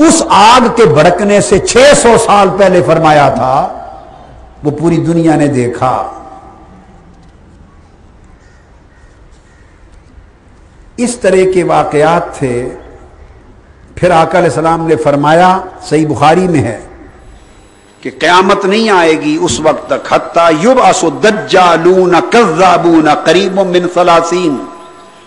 اس آگ کے بھڑکنے سے 600 سال پہلے فرمایا تھا، وہ پوری دنیا نے دیکھا۔ اس طرح کے واقعات تھے۔ پھر آقا علیہ السلام نے فرمایا، صحیح بخاری میں ہے کہ قیامت نہیں آئے گی اس وقت تک حتی یبعث الدجالون کذابون قریب من 30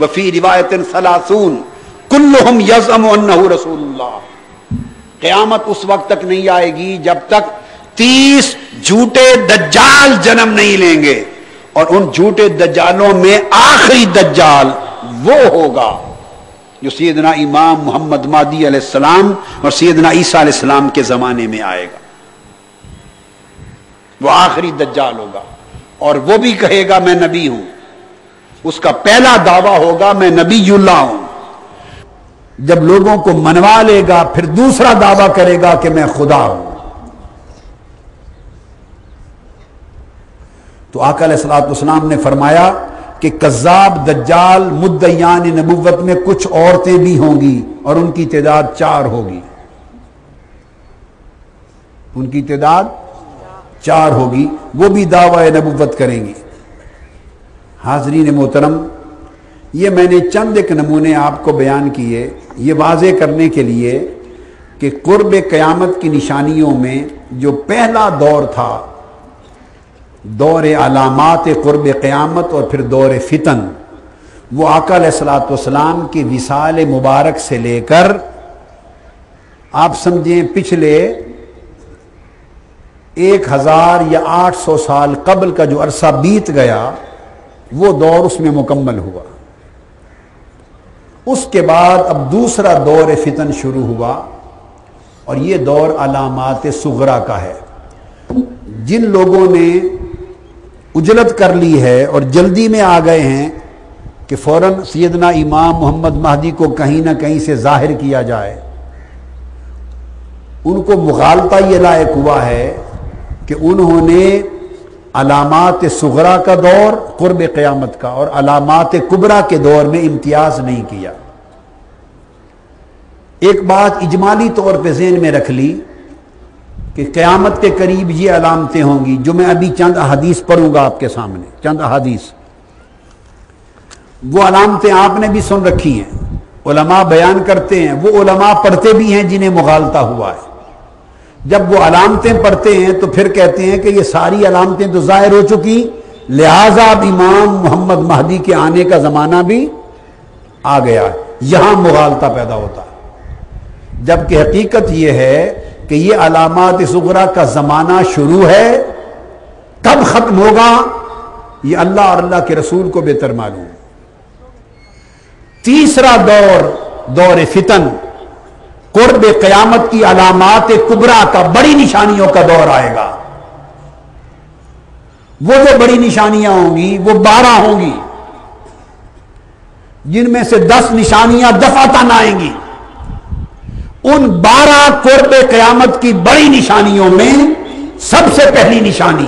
وفی روایت 30 کلہم یزعم انہ رسول اللہ۔ قیامت اس وقت تک نہیں آئے گی جب تک 30 جھوٹے دجال جنم نہیں لیں گے، اور ان جھوٹے دجالوں میں آخری دجال وہ ہوگا جو سیدنا امام محمد مہدی علیہ السلام اور سیدنا عیسیٰ علیہ السلام کے زمانے میں آئے گا۔ وہ آخری دجال ہوگا، اور وہ بھی کہے گا میں نبی ہوں۔ اس کا پہلا دعویٰ ہوگا میں نبی اللہ ہوں۔ جب لوگوں کو منوا لے گا پھر دوسرا دعویٰ کرے گا کہ میں خدا ہوں۔ تو آقا علیہ الصلوۃ والسلام نے فرمایا کہ کذاب دجال مدعیان نبوت میں کچھ عورتیں بھی ہوں گی، اور ان کی تعداد 4 ہوگی۔ ان کی تعداد 4 ہوگی، وہ بھی دعوی نبوت کریں گی۔ حاضرین محترم، یہ میں نے چند ایک نمونے آپ کو بیان کیے، یہ واضح کرنے کے لیے کہ قرب قیامت کی نشانیوں میں جو پہلا دور تھا، دور علامات قرب قیامت اور پھر دور فتن، وہ آقا علیہ الصلوۃ والسلام کی وصال مبارک سے لے کر آپ سمجھیں پچھلے 1000 یا 800 سال قبل کا جو عرصہ بیت گیا، وہ دور اس میں مکمل ہوا۔ اس کے بعد اب دوسرا دور فتن شروع ہوا، اور یہ دور علامات صغرا کا ہے۔ جن لوگوں نے اجلت کر لی ہے اور جلدی میں آ گئے ہیں کہ فوراً سیدنا امام محمد مہدی کو کہیں نہ کہیں سے ظاہر کیا جائے، ان کو مغالطہ یہ لائق ہوا ہے کہ انہوں نے علامات صغرا کا دور قرب قیامت کا اور علامات کبرا کے دور میں امتیاز نہیں کیا۔ ایک بات اجمالی طور پہ ذہن میں رکھ لی کہ قیامت کے قریب یہ علامتیں ہوں گی، جو میں ابھی چند احادیث پڑھوں گا آپ کے سامنے، چند احادیث۔ وہ علامتیں آپ نے بھی سن رکھی ہیں، علماء بیان کرتے ہیں، وہ علماء پڑھتے بھی ہیں جنہیں مغالطہ ہوا ہے۔ جب وہ علامتیں پڑھتے ہیں تو پھر کہتے ہیں کہ یہ ساری علامتیں تو ظاہر ہو چکی، لہذا اب امام محمد مہدی کے آنے کا زمانہ بھی آ گیا ہے۔ یہاں مغالطہ پیدا ہوتا ہے، جبکہ حقیقت یہ ہے کہ یہ علامات صغرا کا زمانہ شروع ہے، کب ختم ہوگا یہ اللہ اور اللہ کے رسول کو بہتر معلوم۔ تیسرا دور، دور فتن، قرب قیامت کی علامات کبرا کا، بڑی نشانیوں کا دور آئے گا۔ وہ جو بڑی نشانیاں ہوں گی وہ 12 ہوں گی، جن میں سے 10 نشانیاں دفعتاً آئیں گی۔ ان 12 قرب قیامت کی بڑی نشانیوں میں سب سے پہلی نشانی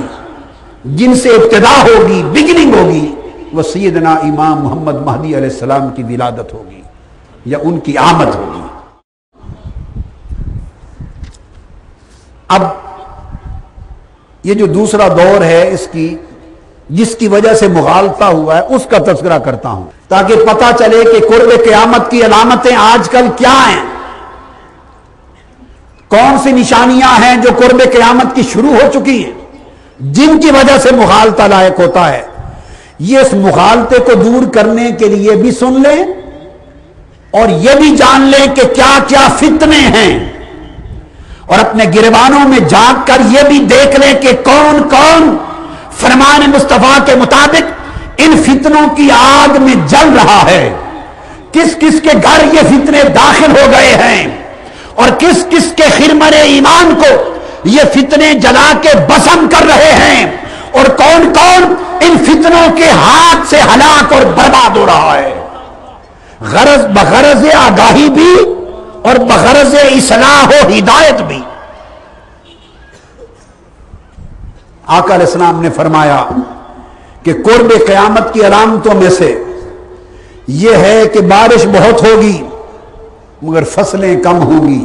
جن سے ابتدا ہوگی، بگننگ ہوگی، وہ سیدنا امام محمد مہدی علیہ السلام کی ولادت ہوگی یا ان کی آمد ہوگی۔ اب یہ جو دوسرا دور ہے اس کی، جس کی وجہ سے مغالطہ ہوا ہے، اس کا تذکرہ کرتا ہوں تاکہ پتہ چلے کہ قرب قیامت کی علامتیں آج کل کیا ہیں، کون سی نشانیاں ہیں جو قرب قیامت کی شروع ہو چکی ہیں، جن کی وجہ سے مغالطہ لائق ہوتا ہے۔ یہ اس مغالطے کو دور کرنے کے لیے بھی سن لیں اور یہ بھی جان لیں کہ کیا کیا فتنے ہیں، اور اپنے گریبانوں میں جھانک کر یہ بھی دیکھ لیں کہ کون کون فرمان مصطفیٰ کے مطابق ان فتنوں کی آگ میں جل رہا ہے، کس کس کے گھر یہ فتنے داخل ہو گئے ہیں، اور کس کس کے خرمن ایمان کو یہ فتنے جلا کے بسم کر رہے ہیں، اور کون کون ان فتنوں کے ہاتھ سے ہلاک اور برباد ہو رہا ہے، غرض بغرض آگاہی بھی اور بغرض اصلاح و ہدایت بھی۔ آقا علیہ السلام نے فرمایا کہ قرب قیامت کی علامتوں میں سے یہ ہے کہ بارش بہت ہوگی مگر فصلیں کم ہوں گی،